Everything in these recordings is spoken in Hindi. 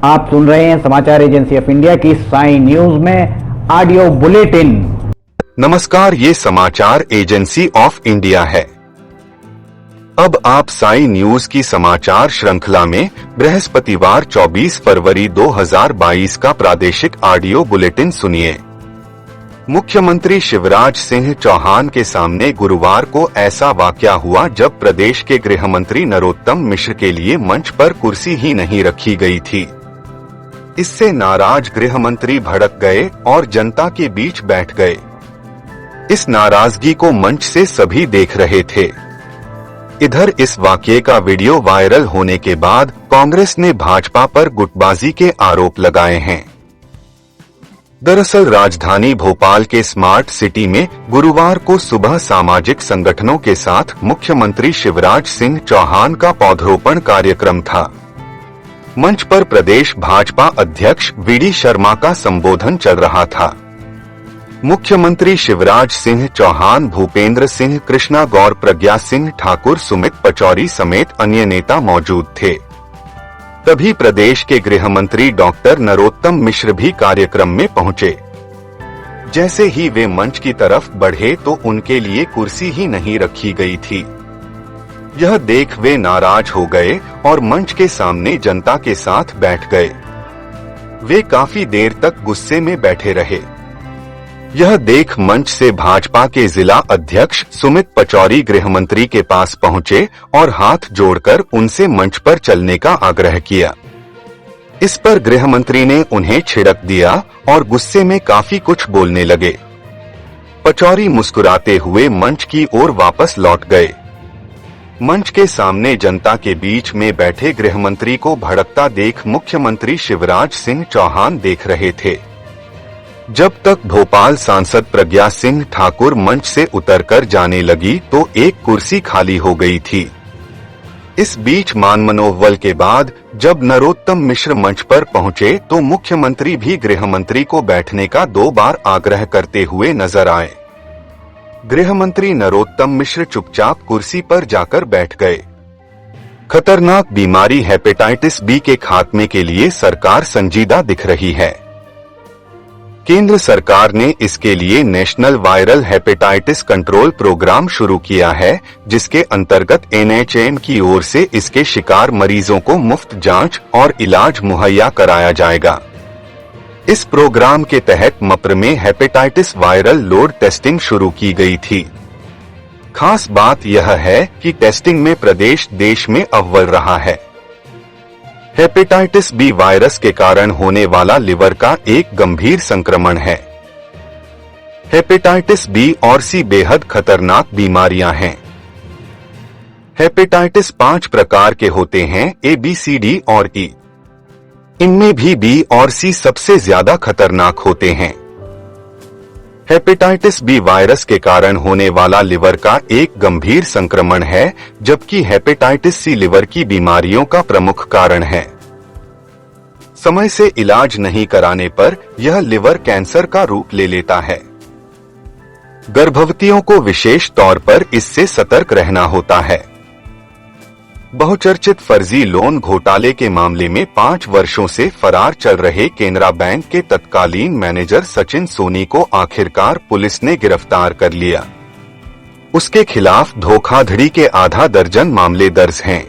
आप सुन रहे हैं समाचार एजेंसी ऑफ इंडिया की साई न्यूज में ऑडियो बुलेटिन। नमस्कार, ये समाचार एजेंसी ऑफ इंडिया है। अब आप साई न्यूज की समाचार श्रृंखला में बृहस्पतिवार 24 फरवरी 2022 का प्रादेशिक ऑडियो बुलेटिन सुनिए। मुख्यमंत्री शिवराज सिंह चौहान के सामने गुरुवार को ऐसा वाकया हुआ जब प्रदेश के गृह मंत्री नरोत्तम मिश्र के लिए मंच पर कुर्सी ही नहीं रखी गई थी। इससे नाराज गृह मंत्री भड़क गए और जनता के बीच बैठ गए। इस नाराजगी को मंच से सभी देख रहे थे। इधर इस वाकये का वीडियो वायरल होने के बाद कांग्रेस ने भाजपा पर गुटबाजी के आरोप लगाए हैं। दरअसल राजधानी भोपाल के स्मार्ट सिटी में गुरुवार को सुबह सामाजिक संगठनों के साथ मुख्यमंत्री शिवराज सिंह चौहान का पौधरोपण कार्यक्रम था। मंच पर प्रदेश भाजपा अध्यक्ष वीडी शर्मा का संबोधन चल रहा था। मुख्यमंत्री शिवराज सिंह चौहान, भूपेंद्र सिंह, कृष्णा गौर, प्रज्ञा सिंह ठाकुर, सुमित पचौरी समेत अन्य नेता मौजूद थे। तभी प्रदेश के गृह मंत्री डॉक्टर नरोत्तम मिश्र भी कार्यक्रम में पहुंचे। जैसे ही वे मंच की तरफ बढ़े तो उनके लिए कुर्सी ही नहीं रखी गई थी। यह देख वे नाराज हो गए और मंच के सामने जनता के साथ बैठ गए। वे काफी देर तक गुस्से में बैठे रहे। यह देख मंच से भाजपा के जिला अध्यक्ष सुमित पचौरी गृह मंत्री के पास पहुंचे और हाथ जोड़कर उनसे मंच पर चलने का आग्रह किया। इस पर गृह मंत्री ने उन्हें छिड़क दिया और गुस्से में काफी कुछ बोलने लगे। पचौरी मुस्कुराते हुए मंच की ओर वापस लौट गए। मंच के सामने जनता के बीच में बैठे गृह मंत्री को भड़कता देख मुख्यमंत्री शिवराज सिंह चौहान देख रहे थे। जब तक भोपाल सांसद प्रज्ञा सिंह ठाकुर मंच से उतरकर जाने लगी तो एक कुर्सी खाली हो गई थी। इस बीच मान मनोबल के बाद जब नरोत्तम मिश्र मंच पर पहुंचे तो मुख्यमंत्री भी गृह मंत्री को बैठने का 2 बार आग्रह करते हुए नजर आए। गृह मंत्री नरोत्तम मिश्र चुपचाप कुर्सी पर जाकर बैठ गए। खतरनाक बीमारी हेपेटाइटिस बी के खात्मे के लिए सरकार संजीदा दिख रही है। केंद्र सरकार ने इसके लिए national viral hepatitis control programme शुरू किया है, जिसके अंतर्गत NHM की ओर से इसके शिकार मरीजों को मुफ्त जांच और इलाज मुहैया कराया जाएगा। इस प्रोग्राम के तहत मप्र में हेपेटाइटिस वायरल लोड टेस्टिंग शुरू की गई थी। खास बात यह है कि टेस्टिंग में प्रदेश देश में अव्वल रहा है। हेपेटाइटिस बी वायरस के कारण होने वाला लिवर का एक गंभीर संक्रमण है। हेपेटाइटिस बी और सी बेहद खतरनाक बीमारियां हैं। हेपेटाइटिस 5 प्रकार के होते हैं, A, B, C, D और E। इनमें भी बी और सी सबसे ज्यादा खतरनाक होते हैं। हेपेटाइटिस बी वायरस के कारण होने वाला लिवर का एक गंभीर संक्रमण है, जबकि हेपेटाइटिस सी लिवर की बीमारियों का प्रमुख कारण है। समय से इलाज नहीं कराने पर यह लिवर कैंसर का रूप ले लेता है। गर्भवतियों को विशेष तौर पर इससे सतर्क रहना होता है। बहुचर्चित फर्जी लोन घोटाले के मामले में 5 वर्षों से फरार चल रहे केनरा बैंक के तत्कालीन मैनेजर सचिन सोनी को आखिरकार पुलिस ने गिरफ्तार कर लिया। उसके खिलाफ धोखाधड़ी के आधा दर्जन मामले दर्ज हैं।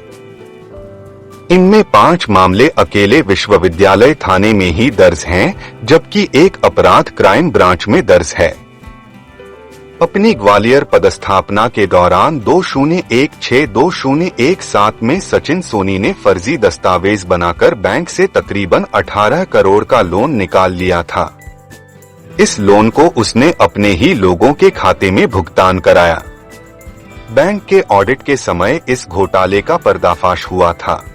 इनमें 5 मामले अकेले विश्वविद्यालय थाने में ही दर्ज हैं, जबकि एक अपराध क्राइम ब्रांच में दर्ज है। अपनी ग्वालियर पदस्थापना के दौरान 2016-2017 में सचिन सोनी ने फर्जी दस्तावेज बनाकर बैंक से तकरीबन 18 करोड़ का लोन निकाल लिया था। इस लोन को उसने अपने ही लोगों के खाते में भुगतान कराया। बैंक के ऑडिट के समय इस घोटाले का पर्दाफाश हुआ था।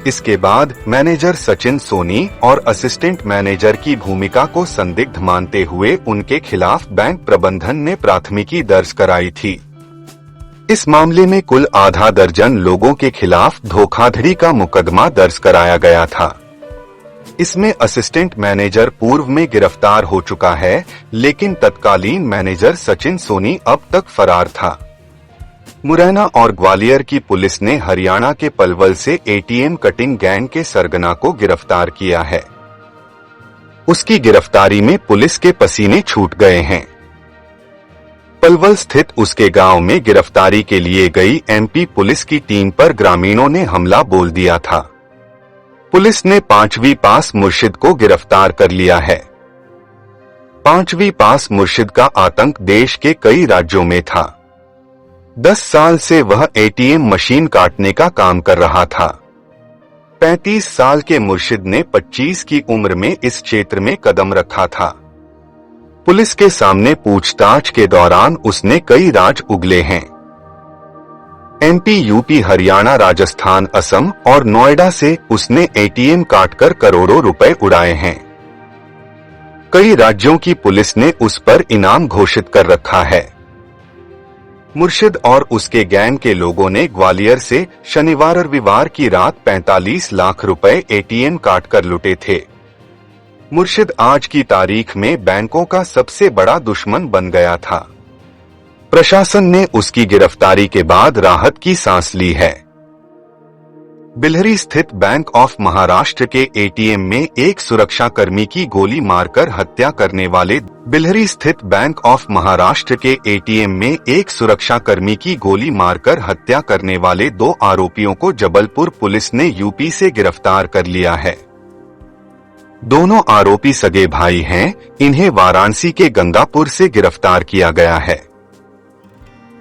इसके बाद मैनेजर सचिन सोनी और असिस्टेंट मैनेजर की भूमिका को संदिग्ध मानते हुए उनके खिलाफ बैंक प्रबंधन ने प्राथमिकी दर्ज कराई थी। इस मामले में कुल आधा दर्जन लोगों के खिलाफ धोखाधड़ी का मुकदमा दर्ज कराया गया था। इसमें असिस्टेंट मैनेजर पूर्व में गिरफ्तार हो चुका है, लेकिन तत्कालीन मैनेजर सचिन सोनी अब तक फरार था। मुरैना और ग्वालियर की पुलिस ने हरियाणा के पलवल से एटीएम कटिंग गैंग के सरगना को गिरफ्तार किया है। उसकी गिरफ्तारी में पुलिस के पसीने छूट गए हैं। पलवल स्थित उसके गांव में गिरफ्तारी के लिए गई एमपी पुलिस की टीम पर ग्रामीणों ने हमला बोल दिया था। पुलिस ने 5वीं पास मुर्शिद को गिरफ्तार कर लिया है। 5वीं पास मुर्शिद का आतंक देश के कई राज्यों में था। 10 साल से वह एटीएम मशीन काटने का काम कर रहा था। 35 साल के मुर्शिद ने 25 की उम्र में इस क्षेत्र में कदम रखा था। पुलिस के सामने पूछताछ के दौरान उसने कई राज उगले हैं। एमपी, यूपी, हरियाणा, राजस्थान, असम और नोएडा से उसने एटीएम काटकर करोड़ों रुपए उड़ाए हैं। कई राज्यों की पुलिस ने उस पर इनाम घोषित कर रखा है। मुर्शिद और उसके गैंग के लोगों ने ग्वालियर से शनिवार और रविवार की रात 45 लाख रुपए एटीएम काटकर लुटे थे। मुर्शिद आज की तारीख में बैंकों का सबसे बड़ा दुश्मन बन गया था। प्रशासन ने उसकी गिरफ्तारी के बाद राहत की सांस ली है। बिलहरी स्थित बैंक ऑफ महाराष्ट्र के एटीएम में एक सुरक्षाकर्मी की गोली मारकर हत्या करने वाले बिलहरी स्थित बैंक ऑफ महाराष्ट्र के एटीएम में एक सुरक्षाकर्मी की गोली मारकर हत्या करने वाले 2 आरोपियों को जबलपुर पुलिस ने यूपी से गिरफ्तार कर लिया है। दोनों आरोपी सगे भाई हैं। इन्हें वाराणसी के गंगापुर से गिरफ्तार किया गया है।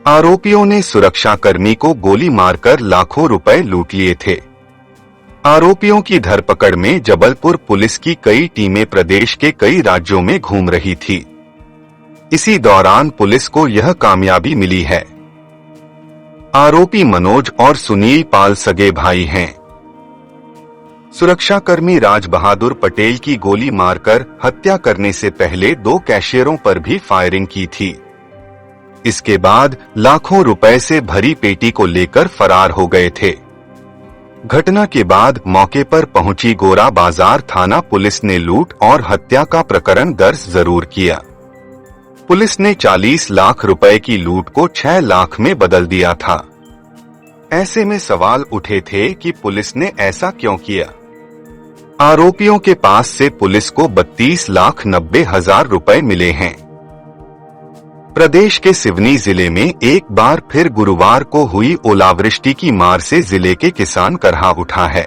आरोपियों ने सुरक्षाकर्मी को गोली मारकर लाखों रुपए लूट लिए थे। आरोपियों की धरपकड़ में जबलपुर पुलिस की कई टीमें प्रदेश के कई राज्यों में घूम रही थी। इसी दौरान पुलिस को यह कामयाबी मिली है। आरोपी मनोज और सुनील पाल सगे भाई हैं। सुरक्षाकर्मी राज बहादुर पटेल की गोली मारकर हत्या करने से पहले 2 कैशियरों पर भी फायरिंग की थी। इसके बाद लाखों रुपए से भरी पेटी को लेकर फरार हो गए थे। घटना के बाद मौके पर पहुंची गोरा बाजार थाना पुलिस ने लूट और हत्या का प्रकरण दर्ज जरूर किया। पुलिस ने 40 लाख रुपए की लूट को 6 लाख में बदल दिया था। ऐसे में सवाल उठे थे कि पुलिस ने ऐसा क्यों किया। आरोपियों के पास से पुलिस को 32,90,000 रुपए मिले हैं। प्रदेश के सिवनी जिले में एक बार फिर गुरुवार को हुई ओलावृष्टि की मार से जिले के किसान करहा उठा है।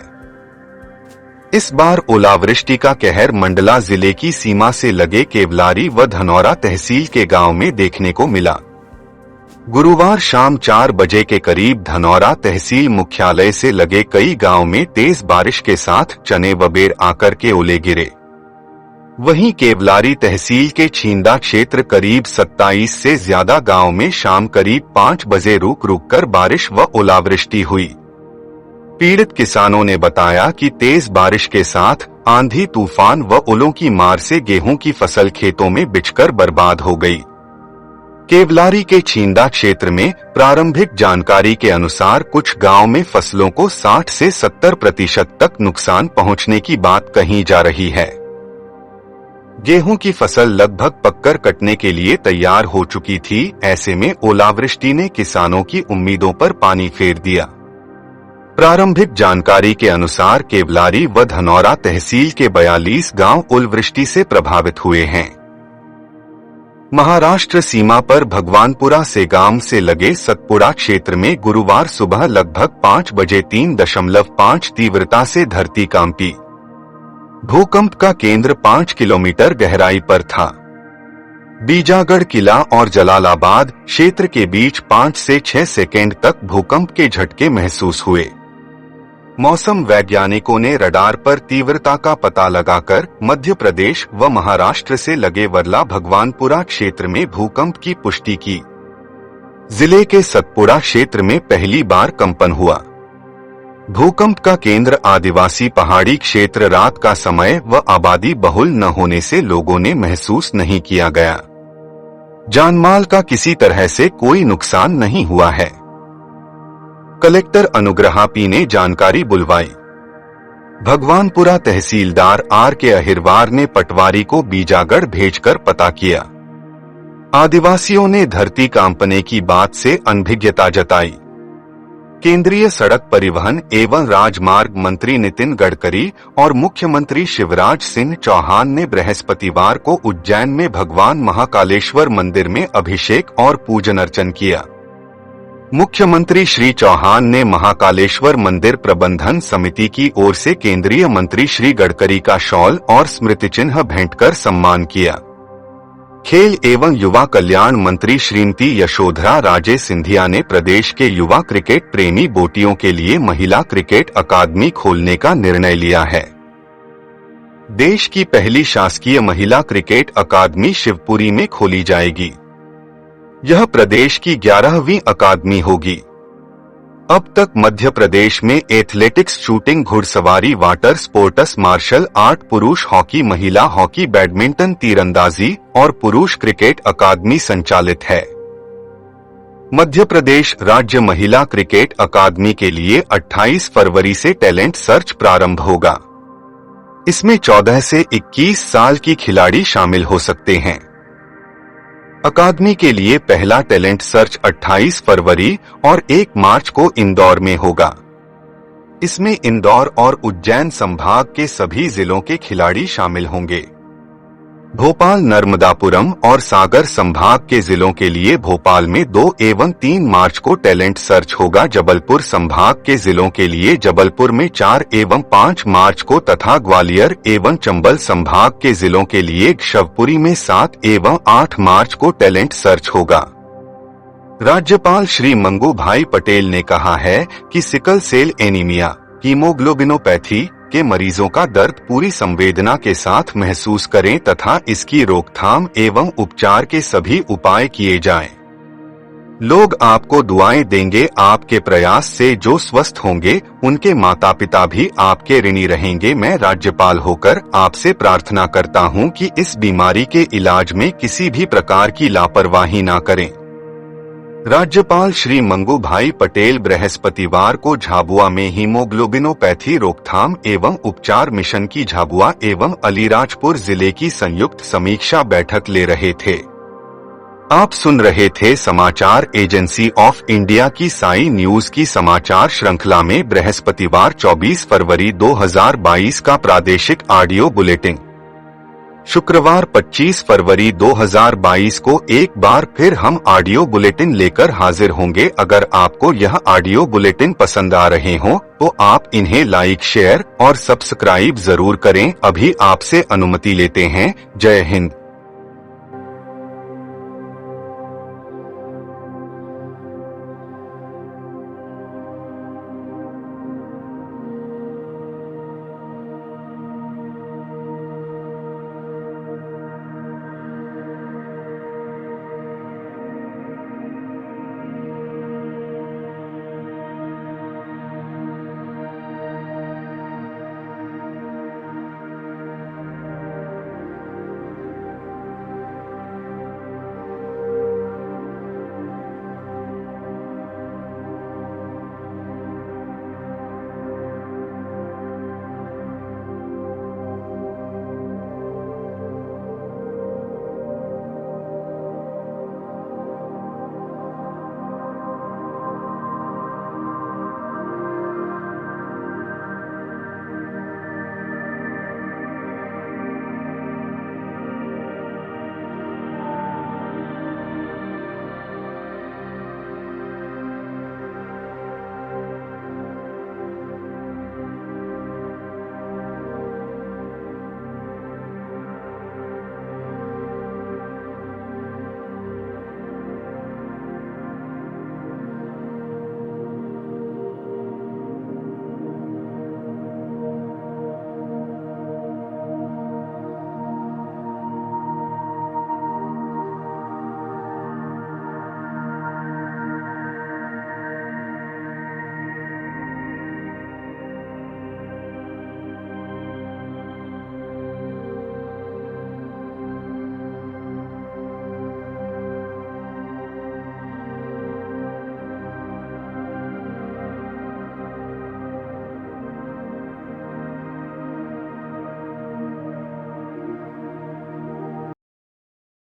इस बार ओलावृष्टि का कहर मंडला जिले की सीमा से लगे केवलारी व धनौरा तहसील के गांव में देखने को मिला। गुरुवार शाम 4 बजे के करीब धनौरा तहसील मुख्यालय से लगे कई गांव में तेज बारिश के साथ चने व बेर आकर के ओले गिरे। वहीं केवलारी तहसील के छींदा क्षेत्र करीब 27 से ज्यादा गांव में शाम करीब 5 बजे रुक रुक कर बारिश व ओलावृष्टि हुई। पीड़ित किसानों ने बताया कि तेज बारिश के साथ आंधी तूफान व ओलों की मार से गेहूं की फसल खेतों में बिछकर बर्बाद हो गई। केवलारी के छींदा क्षेत्र में प्रारंभिक जानकारी के अनुसार कुछ गांव में फसलों को 60 से 70% तक नुकसान पहुंचने की बात कही जा रही है। गेहूं की फसल लगभग पककर कटने के लिए तैयार हो चुकी थी। ऐसे में ओलावृष्टि ने किसानों की उम्मीदों पर पानी फेर दिया। प्रारंभिक जानकारी के अनुसार केवलारी व धनौरा तहसील के 42 गांव ओलावृष्टि से प्रभावित हुए हैं। महाराष्ट्र सीमा पर भगवानपुरा से गांव से लगे सतपुड़ा क्षेत्र में गुरुवार सुबह लगभग 5 बजे 3.5 तीव्रता से धरती कांपी। भूकंप का केंद्र 5 किलोमीटर गहराई पर था। बीजागढ़ किला और जलालाबाद क्षेत्र के बीच 5 से 6 सेकेंड तक भूकंप के झटके महसूस हुए। मौसम वैज्ञानिकों ने रडार पर तीव्रता का पता लगाकर मध्य प्रदेश व महाराष्ट्र से लगे वर्ला भगवानपुरा क्षेत्र में भूकंप की पुष्टि की। जिले के सतपुड़ा क्षेत्र में पहली बार कंपन हुआ। भूकंप का केंद्र आदिवासी पहाड़ी क्षेत्र, रात का समय व आबादी बहुल न होने से लोगों ने महसूस नहीं किया गया। जानमाल का किसी तरह से कोई नुकसान नहीं हुआ है। कलेक्टर अनुग्रहा पी ने जानकारी बुलवाई। भगवानपुरा तहसीलदार आर के अहिरवार ने पटवारी को बीजागढ़ भेजकर पता किया। आदिवासियों ने धरती कांपने की बात से अनभिज्ञता जताई। केंद्रीय सड़क परिवहन एवं राजमार्ग मंत्री नितिन गडकरी और मुख्यमंत्री शिवराज सिंह चौहान ने बृहस्पतिवार को उज्जैन में भगवान महाकालेश्वर मंदिर में अभिषेक और पूजन अर्चन किया। मुख्यमंत्री श्री चौहान ने महाकालेश्वर मंदिर प्रबंधन समिति की ओर से केंद्रीय मंत्री श्री गडकरी का शॉल और स्मृति चिन्ह भेंट कर सम्मान किया। खेल एवं युवा कल्याण मंत्री श्रीमती यशोधरा राजे सिंधिया ने प्रदेश के युवा क्रिकेट प्रेमी बोटियों के लिए महिला क्रिकेट अकादमी खोलने का निर्णय लिया है। देश की पहली शासकीय महिला क्रिकेट अकादमी शिवपुरी में खोली जाएगी। यह प्रदेश की 11वीं अकादमी होगी। अब तक मध्य प्रदेश में एथलेटिक्स, शूटिंग, घुड़सवारी, वाटर स्पोर्ट्स, मार्शल आर्ट, पुरुष हॉकी, महिला हॉकी, बैडमिंटन, तीरंदाजी और पुरुष क्रिकेट अकादमी संचालित है। मध्य प्रदेश राज्य महिला क्रिकेट अकादमी के लिए 28 फरवरी से टैलेंट सर्च प्रारंभ होगा। इसमें 14 से 21 साल की खिलाड़ी शामिल हो सकते हैं। अकादमी के लिए पहला टैलेंट सर्च 28 फरवरी और 1 मार्च को इंदौर में होगा। इसमें इंदौर और उज्जैन संभाग के सभी जिलों के खिलाड़ी शामिल होंगे। भोपाल, नर्मदापुरम और सागर संभाग के जिलों के लिए भोपाल में 2 एवं 3 मार्च को टैलेंट सर्च होगा। जबलपुर संभाग के जिलों के लिए जबलपुर में 4 एवं 5 मार्च को तथा ग्वालियर एवं चंबल संभाग के जिलों के लिए शिवपुरी में 7 एवं 8 मार्च को टैलेंट सर्च होगा। राज्यपाल श्री मंगू भाई पटेल ने कहा है कि सिकल सेल एनीमिया, हीमोग्लोबिनोपैथी के मरीजों का दर्द पूरी संवेदना के साथ महसूस करें तथा इसकी रोकथाम एवं उपचार के सभी उपाय किए जाएं। लोग आपको दुआएं देंगे। आपके प्रयास से जो स्वस्थ होंगे उनके माता पिता भी आपके ऋणी रहेंगे। मैं राज्यपाल होकर आपसे प्रार्थना करता हूं कि इस बीमारी के इलाज में किसी भी प्रकार की लापरवाही न करें। राज्यपाल श्री मंगू भाई पटेल बृहस्पतिवार को झाबुआ में हीमोग्लोबिनोपैथी रोकथाम एवं उपचार मिशन की झाबुआ एवं अलीराजपुर जिले की संयुक्त समीक्षा बैठक ले रहे थे। आप सुन रहे थे समाचार एजेंसी ऑफ इंडिया की साई न्यूज की समाचार श्रृंखला में बृहस्पतिवार 24 फरवरी 2022 का प्रादेशिक ऑडियो बुलेटिन। शुक्रवार 25 फरवरी 2022 को एक बार फिर हम ऑडियो बुलेटिन लेकर हाजिर होंगे। अगर आपको यह ऑडियो बुलेटिन पसंद आ रहे हो तो आप इन्हें लाइक, शेयर और सब्सक्राइब जरूर करें। अभी आपसे अनुमति लेते हैं। जय हिंद।